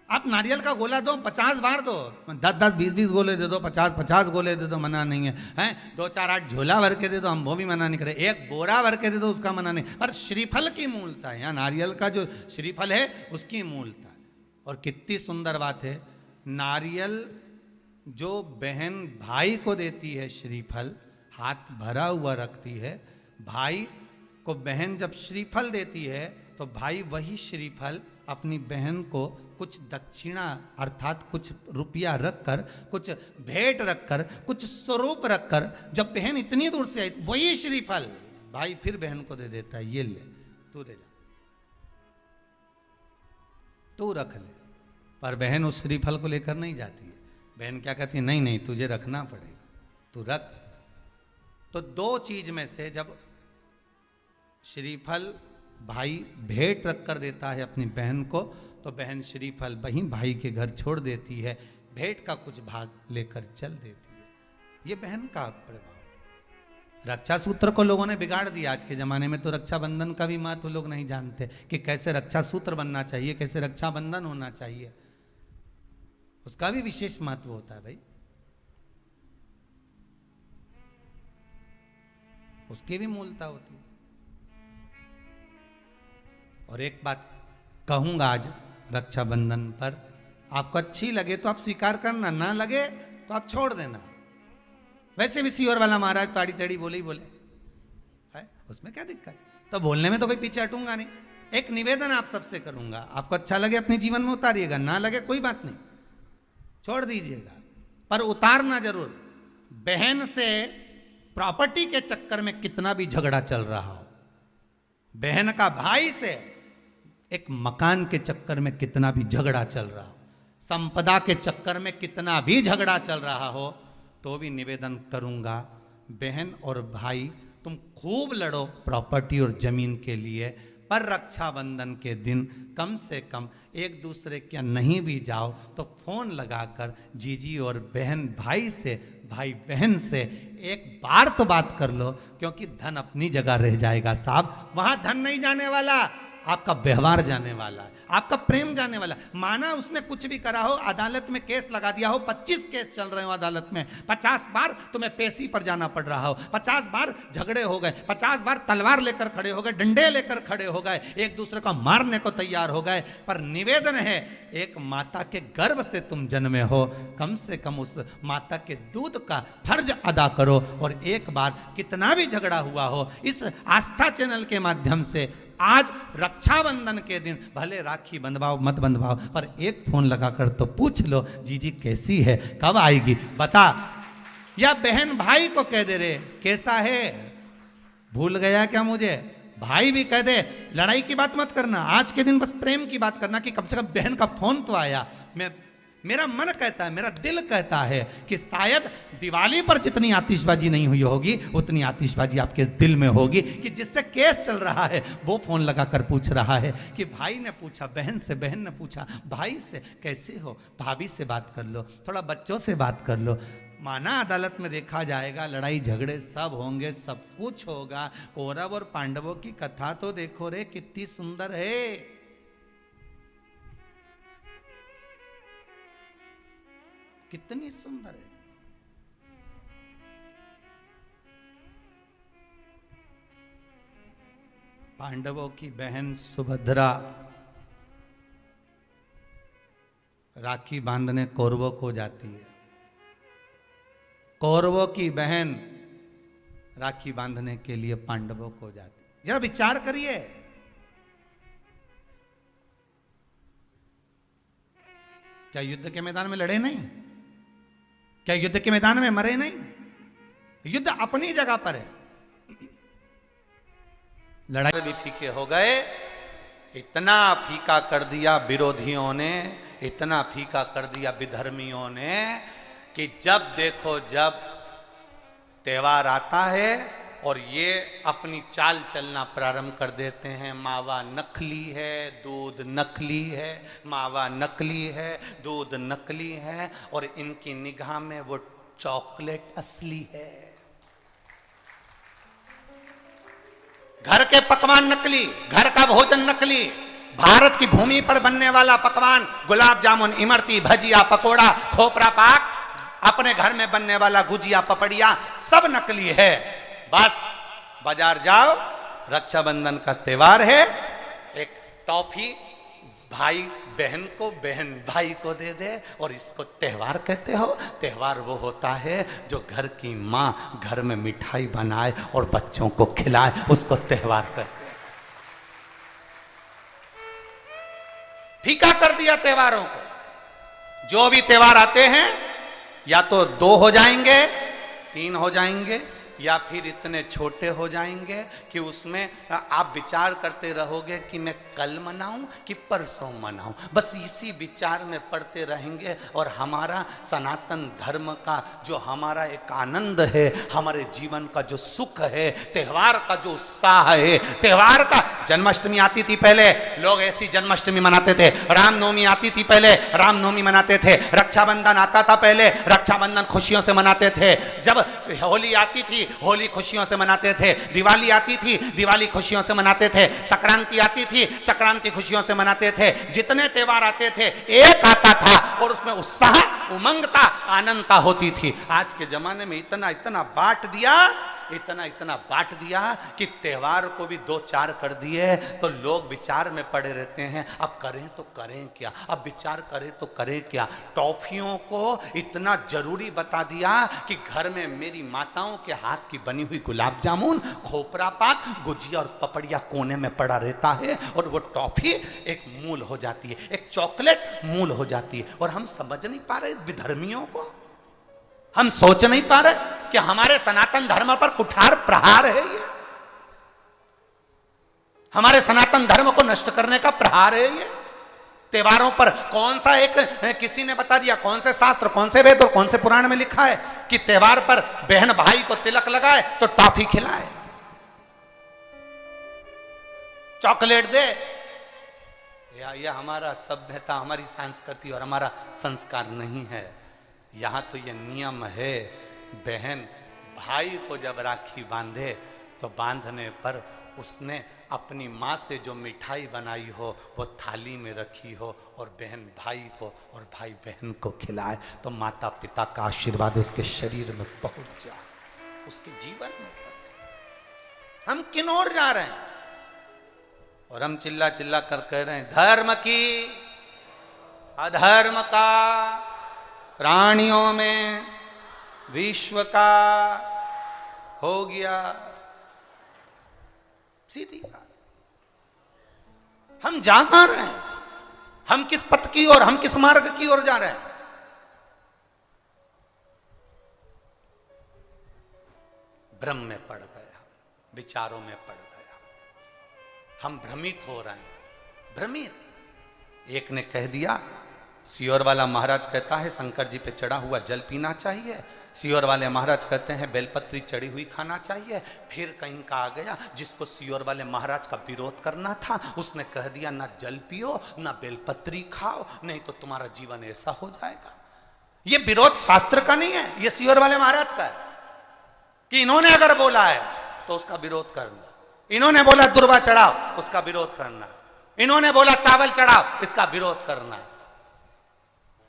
आप नारियल का गोला दो 50 बार दो, 10-10, 20-20 गोले दे दो, 50-50 गोले दे दो, मना नहीं है, हैं 2-4-8 झोला भर के दे दो, हम वो भी मना नहीं करे, एक बोरा भर के दे दो, उसका मना नहीं। पर श्रीफल की मूलता है, यहाँ नारियल का जो श्रीफल है उसकी मूलता है। और कितनी सुंदर बात है, नारियल जो बहन भाई को देती है श्रीफल, हाथ भरा हुआ रखती है, भाई को बहन जब श्रीफल देती है तो भाई वही श्रीफल अपनी बहन को कुछ दक्षिणा अर्थात कुछ रुपया रखकर, कुछ भेंट रखकर, कुछ स्वरूप रखकर, जब बहन इतनी दूर से आई वही श्रीफल भाई फिर बहन को दे देता है, ये ले तू ले जा, तू रख ले। पर बहन उस श्रीफल को लेकर नहीं जाती है, बहन क्या कहती है, नहीं नहीं तुझे रखना पड़ेगा, तू रख। तो दो चीज में से जब श्रीफल भाई भेंट रख कर देता है अपनी बहन को, तो बहन श्रीफल वहीं भाई के घर छोड़ देती है, भेंट का कुछ भाग लेकर चल देती है। ये बहन का प्रभाव। रक्षा सूत्र को लोगों ने बिगाड़ दिया आज के जमाने में, तो रक्षाबंधन का भी महत्व लोग नहीं जानते कि कैसे रक्षा सूत्र बनना चाहिए, कैसे रक्षाबंधन होना चाहिए, उसका भी विशेष महत्व होता है भाई, उसकी भी मूलता होती है। और एक बात कहूंगा आज रक्षाबंधन पर, आपको अच्छी लगे तो आप स्वीकार करना, ना लगे तो आप छोड़ देना। वैसे भी सीहोर वाला महाराज ताड़ी तेड़ी बोले ही बोले है, उसमें क्या दिक्कत, तो बोलने में तो कोई पीछे हटूंगा नहीं। एक निवेदन आप सबसे करूंगा, आपको अच्छा लगे अपने जीवन में उतारिएगा, ना लगे कोई बात नहीं, छोड़ दीजिएगा, पर उतारना जरूर। बहन से प्रॉपर्टी के चक्कर में कितना भी झगड़ा चल रहा हो, बहन का भाई से एक मकान के चक्कर में कितना भी झगड़ा चल रहा हो, संपदा के चक्कर में कितना भी झगड़ा चल रहा हो, तो भी निवेदन करूंगा, बहन और भाई तुम खूब लड़ो प्रॉपर्टी और जमीन के लिए, पर रक्षाबंधन के दिन कम से कम एक दूसरे के नहीं भी जाओ तो फोन लगाकर जीजी और बहन भाई से, भाई बहन से एक बार तो बात कर लो, क्योंकि धन अपनी जगह रह जाएगा साहब, वहां धन नहीं जाने वाला, आपका व्यवहार जाने वाला है, आपका प्रेम जाने वाला। माना उसने कुछ भी करा हो, अदालत में केस लगा दिया हो, 25 केस चल रहे हो अदालत में, 50 बार तुम्हें पेशी पर जाना पड़ रहा हो, 50 बार झगड़े हो गए, 50 बार तलवार लेकर खड़े हो गए, डंडे लेकर खड़े हो गए, एक दूसरे को मारने को तैयार हो गए, पर निवेदन है, एक माता के गर्भ से तुम जन्मे हो, कम से कम उस माता के दूध का फर्ज अदा करो। और एक बार कितना भी झगड़ा हुआ हो, इस आस्था चैनल के माध्यम से आज रक्षाबंधन के दिन भले राखी बंधवाओ मत बंधवाओ, पर एक फोन लगाकर तो पूछ लो, जीजी कैसी है, कब आएगी बता, या बहन भाई को कह दे रे कैसा है, भूल गया क्या मुझे, भाई भी कह दे, लड़ाई की बात मत करना, आज के दिन बस प्रेम की बात करना, कि कम से कम बहन का फोन तो आया। मेरा मन कहता है, मेरा दिल कहता है कि शायद दिवाली पर जितनी आतिशबाजी नहीं हुई होगी उतनी आतिशबाजी आपके दिल में होगी, कि जिससे केस चल रहा है वो फोन लगाकर पूछ रहा है कि भाई ने पूछा बहन से, बहन ने पूछा भाई से, कैसे हो, भाभी से बात कर लो, थोड़ा बच्चों से बात कर लो। माना अदालत में देखा जाएगा, लड़ाई झगड़े सब होंगे, सब कुछ होगा, कौरव और पांडवों की कथा तो देखो रे कितनी सुंदर है, कितनी सुंदर है। पांडवों की बहन सुभद्रा राखी बांधने कौरवों को जाती है, कौरवों की बहन राखी बांधने के लिए पांडवों को जाती है। जरा विचार करिए, क्या युद्ध के मैदान में लड़े नहीं, क्या युद्ध के मैदान में मरे नहीं, युद्ध अपनी जगह पर है, लड़ाई भी फीके हो गए, इतना फीका कर दिया विरोधियों ने, इतना फीका कर दिया विधर्मियों ने, कि जब देखो जब त्योहार आता है और ये अपनी चाल चलना प्रारंभ कर देते हैं, मावा नकली है, दूध नकली है, मावा नकली है, दूध नकली है, और इनकी निगाह में वो चॉकलेट असली है, घर के पकवान नकली, घर का भोजन नकली, भारत की भूमि पर बनने वाला पकवान गुलाब जामुन, इमरती, भजिया, पकोड़ा, खोपरा पाक, अपने घर में बनने वाला गुजिया, पपड़िया सब नकली है। बस बाजार जाओ, रक्षाबंधन का त्योहार है, एक टॉफी भाई बहन को, बहन भाई को दे दे, और इसको त्योहार कहते हो। त्योहार वो होता है जो घर की माँ घर में मिठाई बनाए और बच्चों को खिलाए, उसको त्योहार कहते हैं। फीका कर दिया त्योहारों को। जो भी त्योहार आते हैं या तो 2 हो जाएंगे, 3 हो जाएंगे, या फिर इतने छोटे हो जाएंगे कि उसमें आप विचार करते रहोगे कि मैं कल मनाऊं कि परसों मनाऊं। बस इसी विचार में पड़ते रहेंगे। और हमारा सनातन धर्म का जो हमारा एक आनंद है, हमारे जीवन का जो सुख है, त्यौहार का जो उत्साह है, त्यौहार का, जन्माष्टमी आती थी पहले, लोग ऐसी जन्माष्टमी मनाते थे। रामनवमी आती थी पहले, रामनवमी मनाते थे। रक्षाबंधन आता था पहले, रक्षाबंधन खुशियों से मनाते थे। जब होली आती थी, होली खुशियों से मनाते थे। दिवाली आती थी, दिवाली खुशियों से मनाते थे। संक्रांति आती थी, संक्रांति खुशियों से मनाते थे। जितने त्योहार आते थे एक आता था और उसमें उत्साह, उमंगता, आनंदता होती थी। आज के जमाने में इतना इतना बांट दिया, इतना इतना बांट दिया कि त्योहार को भी 2-4 कर दिए, तो लोग विचार में पड़े रहते हैं। अब करें तो करें क्या, अब विचार करें तो करें क्या। टॉफियों को इतना जरूरी बता दिया कि घर में मेरी माताओं के हाथ की बनी हुई गुलाब जामुन, खोपरा पाक, गुजिया और पपड़िया कोने में पड़ा रहता है, और वो टॉफी एक मूल हो जाती है, एक चॉकलेट मूल हो जाती है। और हम समझ नहीं पा रहे विधर्मियों को, हम सोच नहीं पा रहे कि हमारे सनातन धर्म पर कुठार प्रहार है ये, हमारे सनातन धर्म को नष्ट करने का प्रहार है ये। त्योहारों पर कौन सा एक, किसी ने बता दिया कौन से शास्त्र, कौन से वेद और कौन से पुराण में लिखा है कि त्योहार पर बहन भाई को तिलक लगाए तो टॉफी खिलाए, चॉकलेट दे। यह हमारा सभ्यता, हमारी संस्कृति और हमारा संस्कार नहीं है। यहाँ तो ये नियम है, बहन भाई को जब राखी बांधे तो बांधने पर उसने अपनी माँ से जो मिठाई बनाई हो वो थाली में रखी हो, और बहन भाई को और भाई बहन को खिलाए, तो माता पिता का आशीर्वाद उसके शरीर में पहुंच जाए, उसके जीवन में पहुंच जाए। हम किन ओर जा रहे हैं? और हम चिल्ला चिल्ला कर कह रहे हैं धर्म की अधर्म का, प्राणियों में विश्व का हो गया। सीधी बात। हम जा कहां रहे हैं? हम किस पथ की ओर, हम किस मार्ग की ओर जा रहे हैं? भ्रम में पड़ गया, विचारों में पड़ गया, हम भ्रमित हो रहे हैं। भ्रमित। एक ने कह दिया, सियोर वाला महाराज कहता है शंकर जी पे चढ़ा हुआ जल पीना चाहिए, सियोर वाले महाराज कहते हैं बेलपत्री चढ़ी हुई खाना चाहिए। फिर कहीं का आ गया जिसको सियोर वाले महाराज का विरोध करना था, उसने कह दिया ना जल पियो ना बेलपत्री खाओ, नहीं तो तुम्हारा जीवन ऐसा हो जाएगा। ये विरोध शास्त्र का नहीं है, ये सियोर वाले महाराज का है कि इन्होंने अगर बोला है तो उसका विरोध करना। इन्होंने बोला दुर्वा चढ़ाओ, उसका विरोध करना। इन्होंने बोला चावल चढ़ाओ, इसका विरोध करना।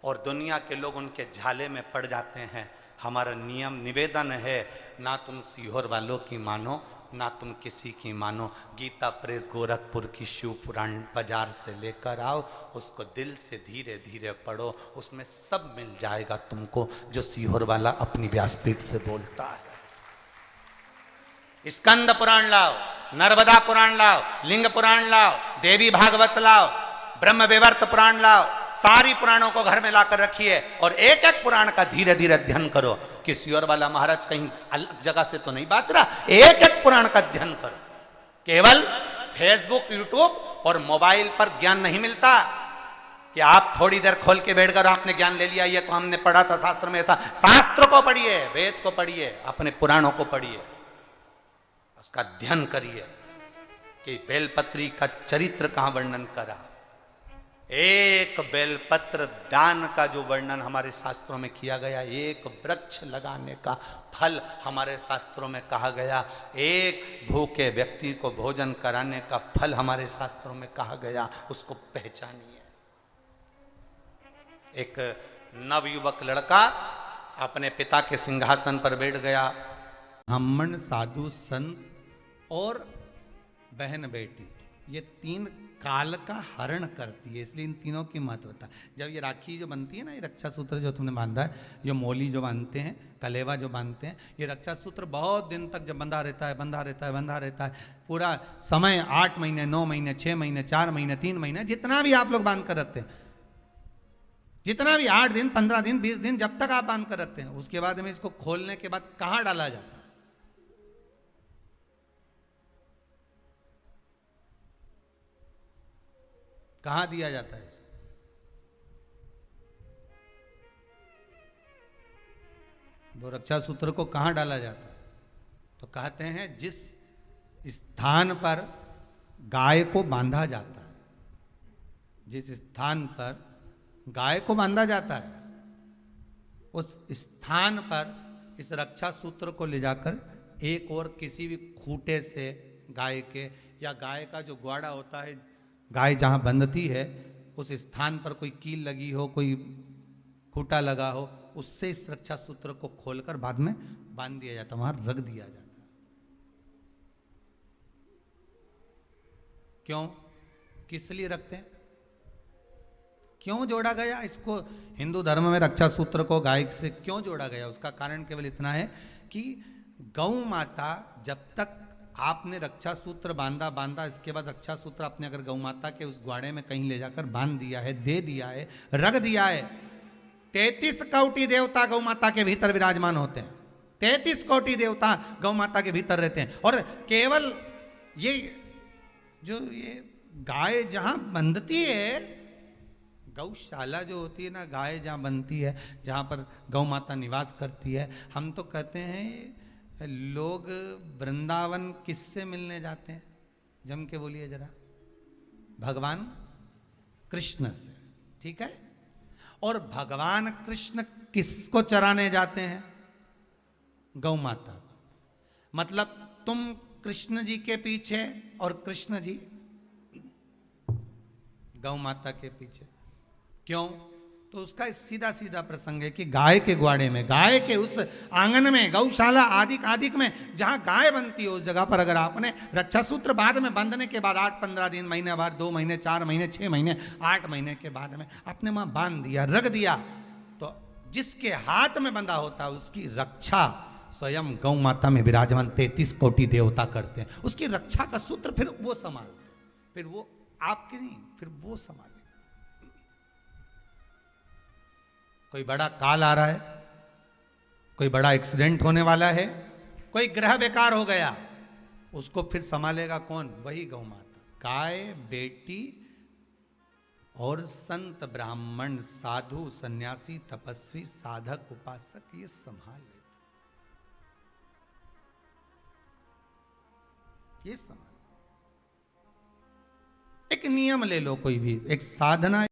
और दुनिया के लोग उनके झाले में पड़ जाते हैं। हमारा नियम निवेदन है, ना तुम सीहोर वालों की मानो ना तुम किसी की मानो। गीता प्रेस गोरखपुर की शिव पुराण बाजार से लेकर आओ, उसको दिल से धीरे धीरे पढ़ो, उसमें सब मिल जाएगा तुमको जो सीहोर वाला अपनी व्यासपीठ से बोलता है। स्कंद पुराण लाओ, नर्मदा पुराण लाओ, लिंग पुराण लाओ, देवी भागवत लाओ, ब्रह्म विवर्त पुराण लाओ, सारी पुराणों को घर में लाकर रखिए और एक एक पुराण का धीरे धीरे अध्ययन करो कि सियोर वाला महाराज कहीं अलग जगह से तो नहीं बात रहा। एक एक पुराण का अध्ययन करो। केवल फेसबुक, यूट्यूब और मोबाइल पर ज्ञान नहीं मिलता कि आप थोड़ी देर खोल के बैठकर आपने ज्ञान ले लिया, ये तो हमने पढ़ा था शास्त्र में। ऐसा शास्त्र को पढ़िए, वेद को पढ़िए, अपने पुराणों को पढ़िए, उसका अध्ययन करिए कि बेलपत्री का चरित्र कहां वर्णन करा, एक बेलपत्र दान का जो वर्णन हमारे शास्त्रों में किया गया, एक वृक्ष लगाने का फल हमारे शास्त्रों में कहा गया, एक भूखे व्यक्ति को भोजन कराने का फल हमारे शास्त्रों में कहा गया, उसको पहचानिए। एक नवयुवक लड़का अपने पिता के सिंहासन पर बैठ गया। ब्राह्मण, साधु, संत और बहन बेटी, ये तीन काल का हरण करती है, इसलिए इन तीनों की महत्वता। जब ये राखी जो बनती है ना, ये रक्षा सूत्र जो तुमने बांधा है, ये मोली जो बांधते हैं, कलेवा जो बांधते हैं, ये रक्षा सूत्र बहुत दिन तक जब बंधा रहता है, बंधा रहता है, बंधा रहता है, पूरा समय 8 महीने, 9 महीने, 6 महीने, 4 महीने, 3 महीने, जितना भी आप लोग बांध कर रखते हैं, जितना भी 8 दिन, 15 दिन, 20 दिन, जब तक आप बांध कर रखते हैं, उसके बाद में इसको खोलने के बाद कहाँ डाला जाता है? कहाँ दिया जाता है इसको? वो रक्षा सूत्र को कहाँ डाला जाता है? तो कहते हैं जिस स्थान पर गाय को बांधा जाता है, जिस स्थान पर गाय को बांधा जाता है, उस स्थान पर इस रक्षा सूत्र को ले जाकर एक और किसी भी खूंटे से गाय के, या गाय का जो ग्वाड़ा होता है, गाय जहाँ बंधती है, उस स्थान पर कोई कील लगी हो, कोई खूंटा लगा हो, उससे इस रक्षा सूत्र को खोलकर बाद में बांध दिया जाता, वहां रख दिया जाता। क्यों, किस लिए रखते हैं, क्यों जोड़ा गया इसको? हिंदू धर्म में रक्षा सूत्र को गाय से क्यों जोड़ा गया? उसका कारण केवल इतना है कि गौ माता, जब तक आपने रक्षा सूत्र बांधा, इसके बाद रक्षा सूत्र आपने अगर गौ माता के उस ग्वाड़े में कहीं ले जाकर बांध दिया है, दे दिया है, रख दिया है, 33 कोटि देवता गौ माता के भीतर विराजमान होते हैं। 33 कोटि देवता गौ माता के भीतर रहते हैं, और केवल ये जो ये गाय जहां बंधती है, गौशाला जो होती है ना, गाय जहां बनती है, जहां पर गौ माता निवास करती है, हम तो कहते हैं लोग वृंदावन किससे मिलने जाते हैं? जम के बोलिए जरा, भगवान कृष्ण से, ठीक है? और भगवान कृष्ण किसको चराने जाते हैं? गौ माता। मतलब तुम कृष्ण जी के पीछे और कृष्ण जी गौ माता के पीछे। क्यों? तो उसका सीधा सीधा प्रसंग है कि गाय के ग्वाड़े में, गाय के उस आंगन में, गौशाला आदि में जहां गाय बनती है, उस जगह पर अगर आपने रक्षा सूत्र बाद में बांधने के बाद 8-15 दिन, महीने भर, 2 महीने, 4 महीने, 6 महीने, 8 महीने के बाद में आपने वहां बांध दिया, रख दिया, तो जिसके हाथ में बंधा होता है उसकी रक्षा स्वयं गौ माता में विराजमान 33 कोटि देवता करते हैं। उसकी रक्षा का सूत्र फिर वो संभालते हैं, फिर वो आपके नहीं, फिर वो संभाले। कोई बड़ा काल आ रहा है, कोई बड़ा एक्सीडेंट होने वाला है, कोई ग्रह बेकार हो गया, उसको फिर संभालेगा कौन? वही गौ माता। गाय, बेटी और संत, ब्राह्मण, साधु, सन्यासी, तपस्वी, साधक, उपासक, ये संभाल लेते, ये संभाल। एक नियम ले लो, कोई भी एक साधना